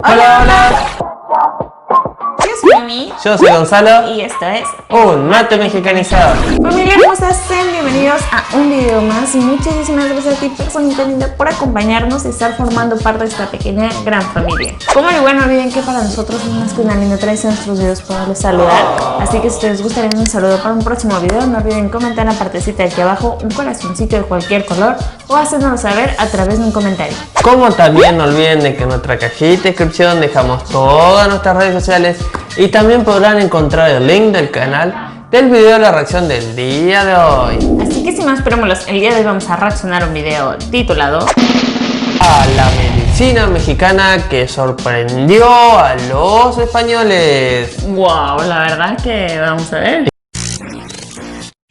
Hola, hola. Yo soy Ami. Yo soy Gonzalo. Y esto es Un mate mexicanizado. Familia hermosa, sean bienvenidos a un video más. Y muchísimas gracias a ti, personita linda, por acompañarnos y estar formando parte de esta pequeña gran familia. Como al igual, no olviden que para nosotros es más que una linda tradición nuestros videos poderles saludar. Así que si ustedes gustarían un saludo para un próximo video, no olviden comentar en la partecita de aquí abajo un corazoncito de cualquier color o hacérnoslo saber a través de un comentario. Como también no olviden de que en nuestra cajita de descripción dejamos todas nuestras redes sociales y también podrán encontrar el link del canal del video de la reacción del día de hoy. Así que sin más preámbulos, el día de hoy vamos a reaccionar a un video titulado A la medicina mexicana que sorprendió a los españoles. wow, la verdad que vamos a ver.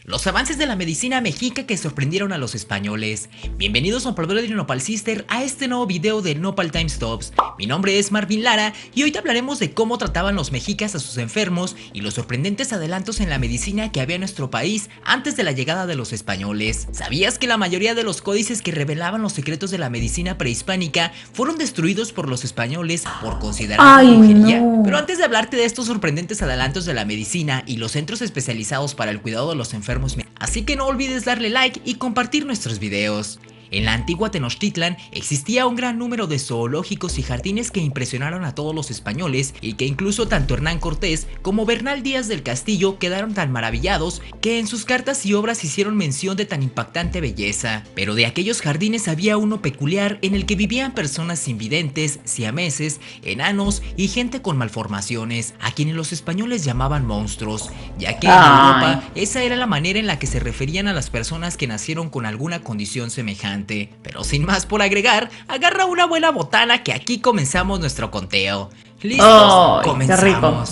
Los avances de la medicina mexica que sorprendieron a los españoles. Bienvenidos a Nopal y Nopal Sister a este nuevo video de Nopal Time Stops. Mi nombre es Marvin Lara y hoy te hablaremos de cómo trataban los mexicas a sus enfermos y los sorprendentes adelantos en la medicina que había en nuestro país antes de la llegada de los españoles. ¿Sabías que la mayoría de los códices que revelaban los secretos de la medicina prehispánica fueron destruidos por los españoles por considerarse brujería? No. Pero antes de hablarte de estos sorprendentes adelantos de la medicina y los centros especializados para el cuidado de los enfermos, así que no olvides darle like y compartir nuestros videos. En la antigua Tenochtitlan existía un gran número de zoológicos y jardines que impresionaron a todos los españoles y que incluso tanto Hernán Cortés como Bernal Díaz del Castillo quedaron tan maravillados que en sus cartas y obras hicieron mención de tan impactante belleza. Pero de aquellos jardines había uno peculiar en el que vivían personas invidentes, siameses, enanos y gente con malformaciones, a quienes los españoles llamaban monstruos, ya que en Europa esa era la manera en la que se referían a las personas que nacieron con alguna condición semejante. Pero sin más por agregar, agarra una buena botana que aquí comenzamos nuestro conteo. ¿Listos? Comenzamos. Qué rico.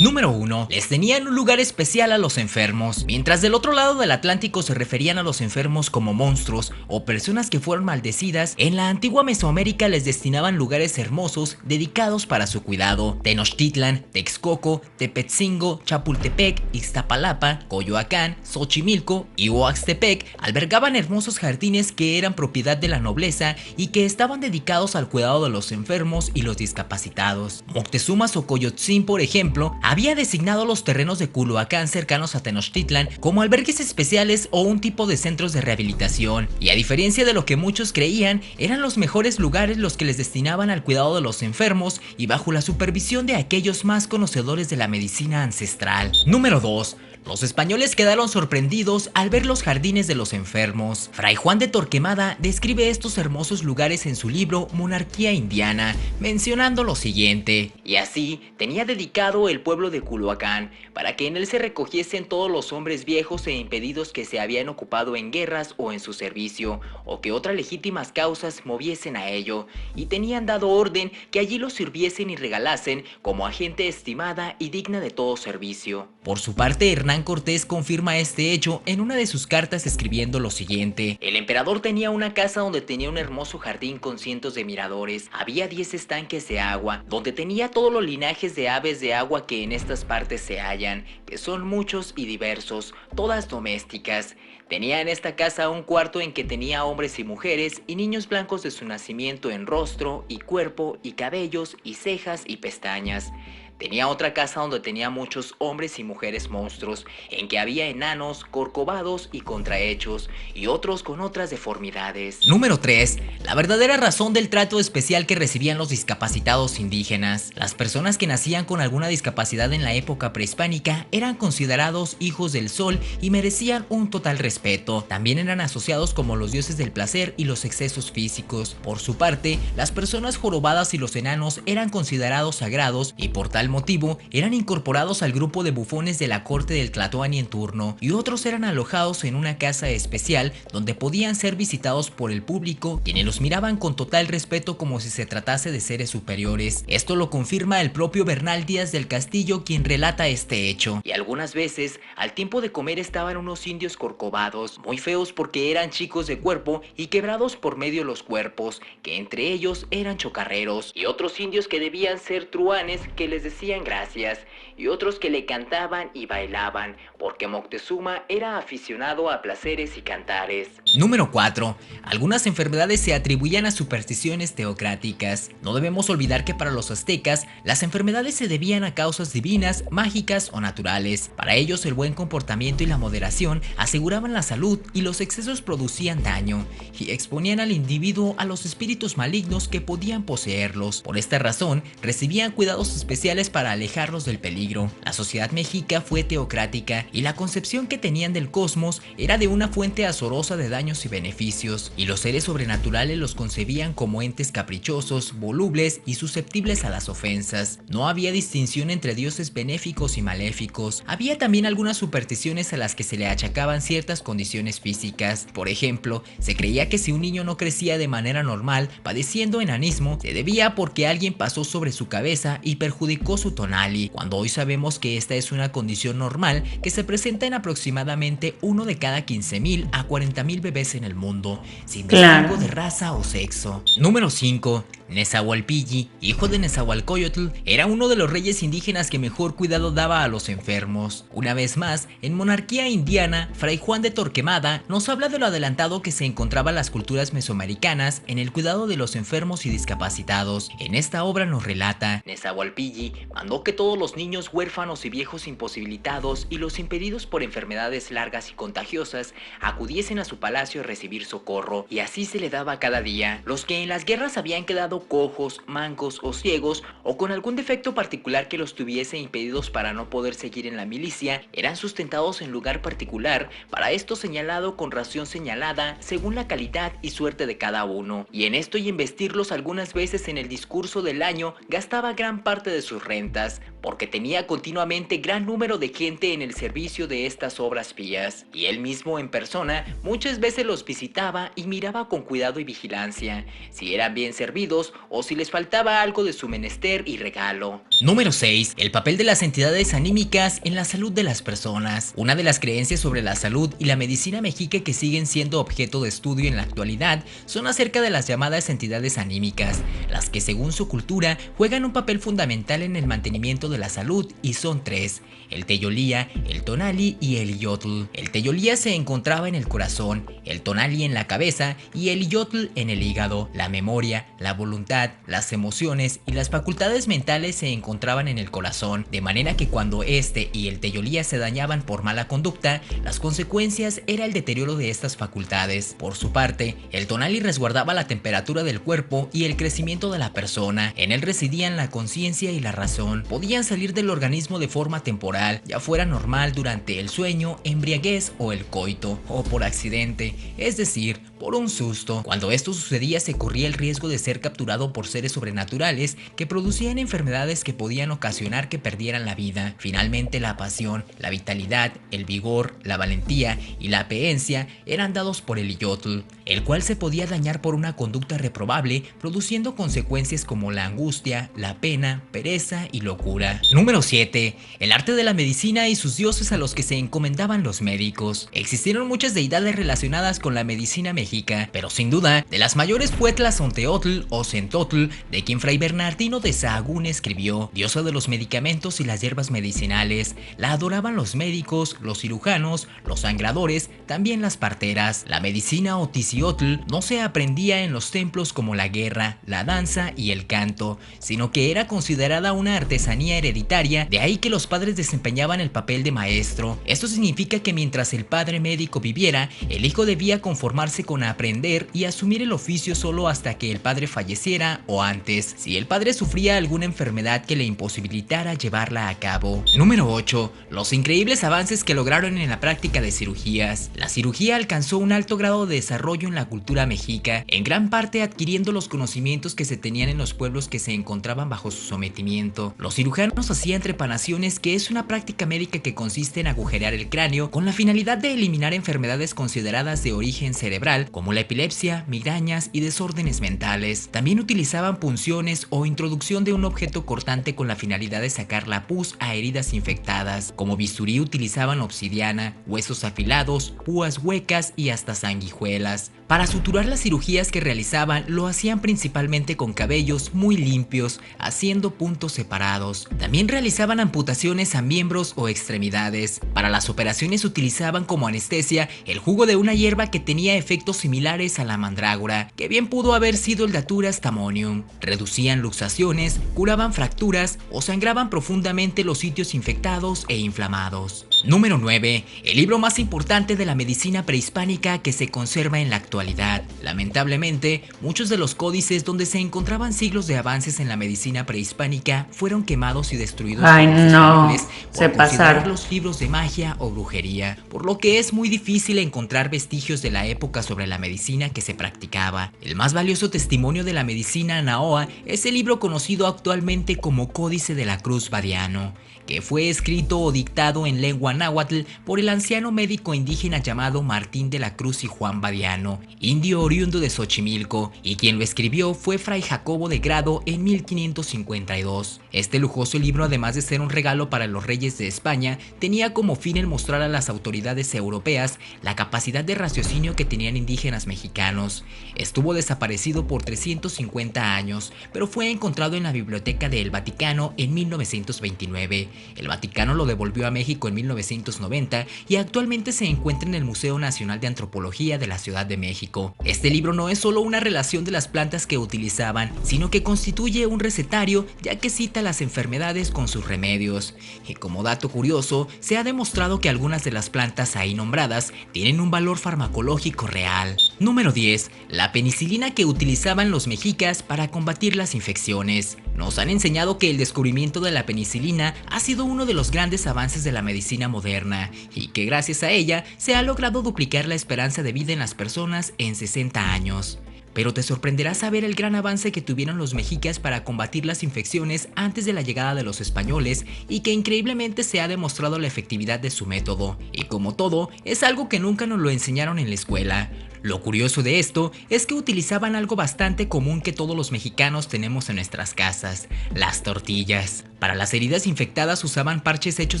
Número 1. Les tenían un lugar especial a los enfermos. Mientras del otro lado del Atlántico se referían a los enfermos como monstruos o personas que fueron maldecidas, en la antigua Mesoamérica les destinaban lugares hermosos dedicados para su cuidado. Tenochtitlan, Texcoco, Tepetzingo, Chapultepec, Iztapalapa, Coyoacán, Xochimilco y Oaxtepec albergaban hermosos jardines que eran propiedad de la nobleza y que estaban dedicados al cuidado de los enfermos y los discapacitados. Moctezuma Xocoyotzin, por ejemplo, había designado los terrenos de Culhuacán cercanos a Tenochtitlan como albergues especiales o un tipo de centros de rehabilitación, y a diferencia de lo que muchos creían, eran los mejores lugares los que les destinaban al cuidado de los enfermos y bajo la supervisión de aquellos más conocedores de la medicina ancestral. Número 2. Los españoles quedaron sorprendidos al ver los jardines de los enfermos. Fray Juan de Torquemada describe estos hermosos lugares en su libro Monarquía Indiana, mencionando lo siguiente: y así tenía dedicado el pueblo de Culhuacán, para que en él se recogiesen todos los hombres viejos e impedidos que se habían ocupado en guerras o en su servicio, o que otras legítimas causas moviesen a ello, y tenían dado orden que allí los sirviesen y regalasen como a gente estimada y digna de todo servicio. Por su parte, Hernán Cortés confirma este hecho en una de sus cartas escribiendo lo siguiente: el emperador tenía una casa donde tenía un hermoso jardín con cientos de miradores, había 10 estanques de agua, donde tenía todos los linajes de aves de agua que en estas partes se hallan, que son muchos y diversos, todas domésticas. Tenía en esta casa un cuarto en que tenía hombres y mujeres y niños blancos de su nacimiento en rostro y cuerpo y cabellos y cejas y pestañas. Tenía otra casa donde tenía muchos hombres y mujeres monstruos, en que había enanos, corcovados y contrahechos, y otros con otras deformidades. Número 3. La verdadera razón del trato especial que recibían los discapacitados indígenas. Las personas que nacían con alguna discapacidad en la época prehispánica eran considerados hijos del sol y merecían un total respeto. También eran asociados como los dioses del placer y los excesos físicos. Por su parte, las personas jorobadas y los enanos eran considerados sagrados y por tal motivo eran incorporados al grupo de bufones de la corte del Tlatoani en turno, y otros eran alojados en una casa especial donde podían ser visitados por el público, quienes los miraban con total respeto como si se tratase de seres superiores. Esto lo confirma el propio Bernal Díaz del Castillo, quien relata este hecho. Y algunas veces al tiempo de comer estaban unos indios corcovados, muy feos porque eran chicos de cuerpo y quebrados por medio los cuerpos, que entre ellos eran chocarreros, y otros indios que debían ser truanes, que les decían decían gracias y otros que le cantaban y bailaban, porque Moctezuma era aficionado a placeres y cantares. Número 4. Algunas enfermedades se atribuían a supersticiones teocráticas. No debemos olvidar que para los aztecas, las enfermedades se debían a causas divinas, mágicas o naturales. Para ellos, el buen comportamiento y la moderación aseguraban la salud y los excesos producían daño y exponían al individuo a los espíritus malignos que podían poseerlos. Por esta razón, recibían cuidados especiales para alejarlos del peligro. La sociedad mexica fue teocrática y la concepción que tenían del cosmos era de una fuente azorosa de daños y beneficios, y los seres sobrenaturales los concebían como entes caprichosos, volubles y susceptibles a las ofensas. No había distinción entre dioses benéficos y maléficos. Había también algunas supersticiones a las que se le achacaban ciertas condiciones físicas. Por ejemplo, se creía que si un niño no crecía de manera normal, padeciendo enanismo, se debía porque alguien pasó sobre su cabeza y perjudicó su tonali, cuando hoy sabemos que esta es una condición normal que se presenta en aproximadamente uno de cada 15,000 a 40,000 bebés en el mundo, sin distingo de raza o sexo. Número 5. Nezahualpilli, hijo de Nezahualcóyotl, era uno de los reyes indígenas que mejor cuidado daba a los enfermos. Una vez más, en monarquía indiana, Fray Juan de Torquemada nos habla de lo adelantado que se encontraban las culturas mesoamericanas en el cuidado de los enfermos y discapacitados. En esta obra nos relata: Nezahualpilli mandó que todos los niños huérfanos y viejos imposibilitados y los impedidos por enfermedades largas y contagiosas acudiesen a su palacio a recibir socorro, y así se le daba cada día. Los que en las guerras habían quedado cojos, mancos o ciegos, o con algún defecto particular que los tuviese impedidos para no poder seguir en la milicia, eran sustentados en lugar particular, para esto señalado con ración señalada según la calidad y suerte de cada uno, y en esto y en vestirlos algunas veces en el discurso del año gastaba gran parte de sus rentas, porque tenía continuamente gran número de gente en el servicio de estas obras pías, y él mismo en persona muchas veces los visitaba y miraba con cuidado y vigilancia si eran bien servidos o si les faltaba algo de su menester y regalo. Número 6. El papel de las entidades anímicas en la salud de las personas. Una de las creencias sobre la salud y la medicina mexica que siguen siendo objeto de estudio en la actualidad son acerca de las llamadas entidades anímicas, las que según su cultura juegan un papel fundamental en el mantenimiento de la salud, y son 3: el teyolía, el tonali y el iyotl. El teyolía se encontraba en el corazón, el tonali en la cabeza y el iyotl en el hígado. La memoria, la voluntad, las emociones y las facultades mentales se encontraban en el corazón, de manera que cuando este y el teyolía se dañaban por mala conducta, las consecuencias era el deterioro de estas facultades. Por su parte, el tonali resguardaba la temperatura del cuerpo y el crecimiento de la persona. En él residían la conciencia y la razón. Podían salir del organismo de forma temporal, ya fuera normal durante el sueño, embriaguez o el coito, o por accidente, es decir, por un susto. Cuando esto sucedía se corría el riesgo de ser capturado por seres sobrenaturales que producían enfermedades que podían ocasionar que perdieran la vida. Finalmente, la pasión, la vitalidad, el vigor, la valentía y la peencia eran dados por el iyotl, el cual se podía dañar por una conducta reprobable, produciendo consecuencias como la angustia, la pena, pereza y locura. Número 7. El arte de la medicina y sus dioses a los que se encomendaban los médicos. Existieron muchas deidades relacionadas con la medicina mexica, pero sin duda, de las mayores fue Tlazonteotl o Centotl, de quien Fray Bernardino de Sahagún escribió: diosa de los medicamentos y las hierbas medicinales. La adoraban los médicos, los cirujanos, los sangradores, también las parteras. La medicina o Ticiotl no se aprendía en los templos como la guerra, la danza y el canto, sino que era considerada una artesanía hereditaria, de ahí que los padres desempeñaban el papel de maestro. Esto significa que mientras el padre médico viviera, el hijo debía conformarse con aprender y asumir el oficio solo hasta que el padre falleciera o antes, si el padre sufría alguna enfermedad que le imposibilitara llevarla a cabo. Número 8. Los increíbles avances que lograron en la práctica de cirugías. La cirugía alcanzó un alto grado de desarrollo en la cultura mexica, en gran parte adquiriendo los conocimientos que se tenían en los pueblos que se encontraban bajo su sometimiento. Los cirujanos hacían trepanaciones, que es una práctica médica que consiste en agujerear el cráneo con la finalidad de eliminar enfermedades consideradas de origen cerebral, como la epilepsia, migrañas y desórdenes mentales. También utilizaban punciones o introducción de un objeto cortante con la finalidad de sacar la pus a heridas infectadas. Como bisturí utilizaban obsidiana, huesos afilados, púas huecas y hasta sanguijuelas. Para suturar las cirugías que realizaban, lo hacían principalmente con cabellos muy limpios, haciendo puntos separados. También realizaban amputaciones a miembros o extremidades. Para las operaciones utilizaban como anestesia el jugo de una hierba que tenía efectos similares a la mandrágora, que bien pudo haber sido el Datura stramonium. Reducían luxaciones, curaban fracturas o sangraban profundamente los sitios infectados e inflamados. Número 9. El libro más importante de la medicina prehispánica que se conserva en la actualidad. Lamentablemente, muchos de los códices donde se encontraban siglos de avances en la medicina prehispánica fueron quemados y destruidos por los españoles por considerarlos libros de magia o brujería, por lo que es muy difícil encontrar vestigios de la época sobre la medicina que se practicaba. El más valioso testimonio de la medicina nahoa es el libro conocido actualmente como Códice de la Cruz Badiano, que fue escrito o dictado en lengua náhuatl por el anciano médico indígena llamado Martín de la Cruz y Juan Badiano, indio oriundo de Xochimilco, y quien lo escribió fue Fray Jacobo de Grado en 1552. Este lujoso libro, además de ser un regalo para los reyes de España, tenía como fin el mostrar a las autoridades europeas la capacidad de raciocinio que tenían indígenas mexicanos. Estuvo desaparecido por 350 años, pero fue encontrado en la Biblioteca del Vaticano en 1929. El Vaticano lo devolvió a México en 1990 y actualmente se encuentra en el Museo Nacional de Antropología de la Ciudad de México. Este libro no es solo una relación de las plantas que utilizaban, sino que constituye un recetario, ya que cita las enfermedades con sus remedios. Y como dato curioso, se ha demostrado que algunas de las plantas ahí nombradas tienen un valor farmacológico real. Número 10. La penicilina que utilizaban los mexicas para combatir las infecciones. Nos han enseñado que el descubrimiento de la penicilina ha sido uno de los grandes avances de la medicina moderna y que gracias a ella se ha logrado duplicar la esperanza de vida en las personas en 60 años. Pero te sorprenderá saber el gran avance que tuvieron los mexicas para combatir las infecciones antes de la llegada de los españoles y que increíblemente se ha demostrado la efectividad de su método. Y como todo, es algo que nunca nos lo enseñaron en la escuela. Lo curioso de esto es que utilizaban algo bastante común que todos los mexicanos tenemos en nuestras casas: las tortillas. Para las heridas infectadas usaban parches hechos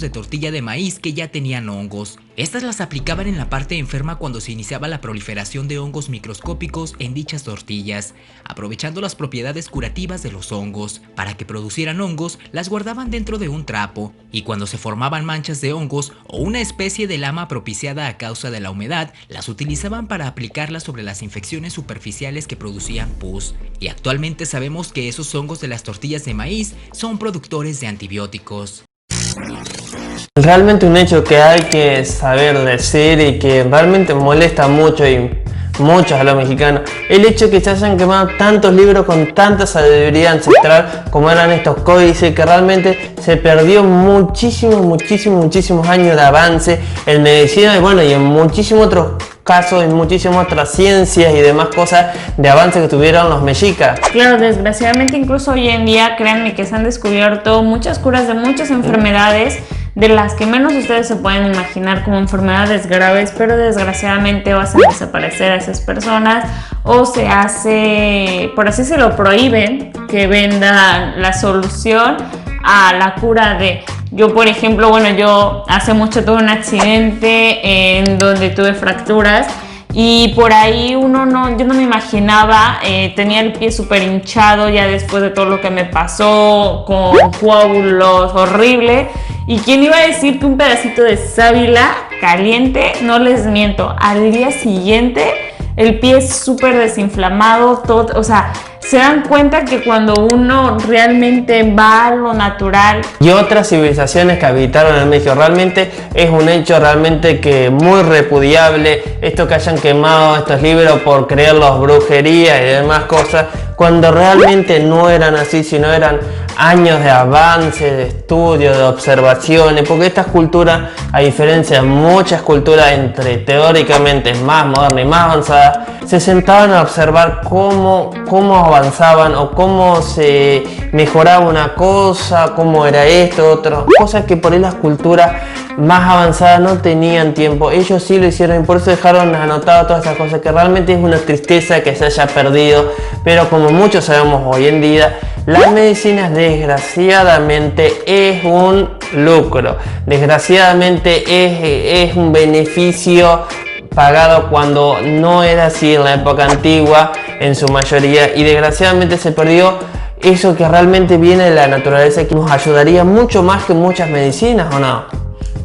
de tortilla de maíz que ya tenían hongos. Estas las aplicaban en la parte enferma cuando se iniciaba la proliferación de hongos microscópicos en dichas tortillas, aprovechando las propiedades curativas de los hongos. Para que producieran hongos, las guardaban dentro de un trapo, y cuando se formaban manchas de hongos o una especie de lama propiciada a causa de la humedad, las utilizaban para aplicarlas sobre las infecciones superficiales que producían pus. Y actualmente sabemos que esos hongos de las tortillas de maíz son productores de antibióticos. Realmente un hecho que hay que saber decir y que realmente molesta mucho y muchos a los mexicanos, el hecho de que se hayan quemado tantos libros con tanta sabiduría ancestral como eran estos códices, que realmente se perdió muchísimos años de avance en medicina y bueno, y en muchísimos otros casos, en muchísimas otras ciencias y demás cosas de avance que tuvieron los mexicas. Claro, desgraciadamente incluso hoy en día, créanme que se han descubierto muchas curas de muchas enfermedades de las que menos ustedes se pueden imaginar como enfermedades graves, pero desgraciadamente o hacen desaparecer a esas personas o se hace, por así se lo prohíben, que vendan la solución a la cura de... Yo, por ejemplo, bueno, yo hace mucho tuve un accidente en donde tuve fracturas y por ahí yo no me imaginaba, tenía el pie súper hinchado ya después de todo lo que me pasó, con coágulos, horrible. ¿Y quién iba a decir que un pedacito de sábila caliente, no les miento, al día siguiente el pie es súper desinflamado, todo, o sea, se dan cuenta que cuando uno realmente va a lo natural. Y otras civilizaciones que habitaron en México, realmente es un hecho realmente que muy repudiable esto que hayan quemado estos libros por creerlos brujería y demás cosas, cuando realmente no eran así, sino eran años de avance, de estudio, de observaciones, porque estas culturas, a diferencia de muchas culturas entre teóricamente más modernas y más avanzadas, se sentaban a observar cómo avanzaban o cómo se mejoraba una cosa, cómo era esto, otra, cosas que por ahí las culturas más avanzadas no tenían tiempo. Ellos sí lo hicieron y por eso dejaron anotado todas esas cosas, que realmente es una tristeza que se haya perdido, pero como muchos sabemos hoy en día, la medicina desgraciadamente es un lucro, desgraciadamente es un beneficio pagado cuando no era así en la época antigua en su mayoría, y desgraciadamente se perdió eso que realmente viene de la naturaleza, que nos ayudaría mucho más que muchas medicinas, ¿o no?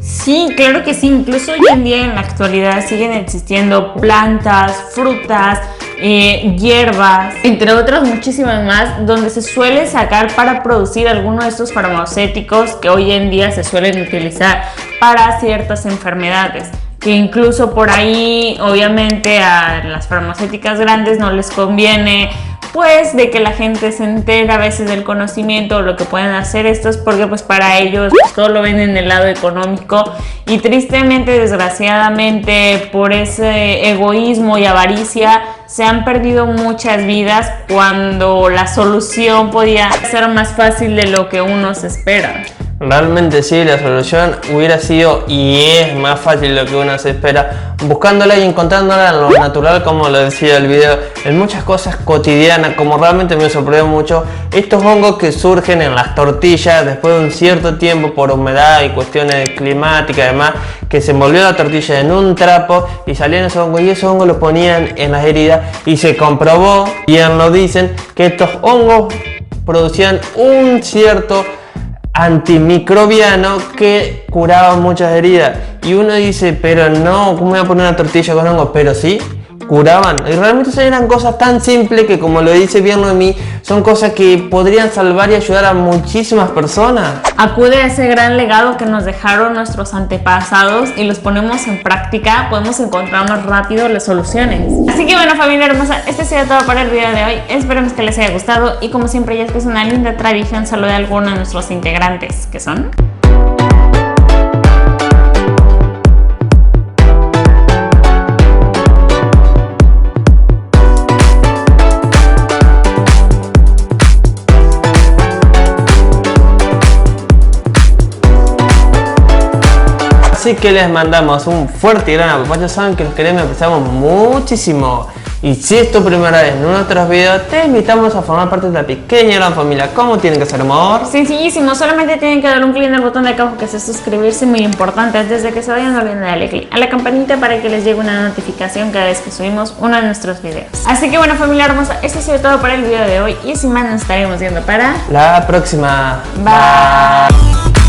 Sí, claro que sí. Incluso hoy en día en la actualidad siguen existiendo plantas, frutas, hierbas, entre otras muchísimas más, donde se suele sacar para producir algunos de estos farmacéuticos que hoy en día se suelen utilizar para ciertas enfermedades. Que incluso por ahí, obviamente, a las farmacéuticas grandes no les conviene pues de que la gente se entere a veces del conocimiento o lo que pueden hacer estos, porque pues para ellos pues, todo lo ven en el lado económico, y tristemente, desgraciadamente, por ese egoísmo y avaricia se han perdido muchas vidas cuando la solución podía ser más fácil de lo que uno se espera. Realmente sí, la solución hubiera sido y es más fácil de lo que uno se espera, buscándola y encontrándola en lo natural, como lo decía el video, en muchas cosas cotidianas, como realmente me sorprendió mucho estos hongos que surgen en las tortillas después de un cierto tiempo por humedad y cuestiones climáticas, además, que se envolvió la tortilla en un trapo y salían esos hongos, y esos hongos los ponían en las heridas, y se comprobó, bien lo dicen, que estos hongos producían un cierto antimicrobiano que curaba muchas heridas. Y uno dice, pero no, ¿cómo voy a poner una tortilla con hongos? Pero sí, curaban. Y realmente eran cosas tan simples que, como lo dice bien Noemí, son cosas que podrían salvar y ayudar a muchísimas personas. Acude a ese gran legado que nos dejaron nuestros antepasados y los ponemos en práctica, podemos encontrar más rápido las soluciones. Así que bueno, familia hermosa, este ha sido todo para el video de hoy. Esperemos que les haya gustado, y como siempre, ya es que es una linda tradición, saludar a alguno de nuestros integrantes, que son... Así que les mandamos un fuerte y gran apoyo. Saben que los queremos y apreciamos muchísimo. Y si es tu primera vez en nuestros videos, te invitamos a formar parte de la pequeña gran familia. ¿Cómo tienen que ser, amor? Sencillísimo, solamente tienen que dar un clic en el botón de acá abajo que es suscribirse, muy importante. Antes de que se vayan, no olviden darle clic a la campanita para que les llegue una notificación cada vez que subimos uno de nuestros videos. Así que bueno, familia hermosa, esto ha sido todo para el video de hoy, y sin más nos estaremos viendo para la próxima. Bye.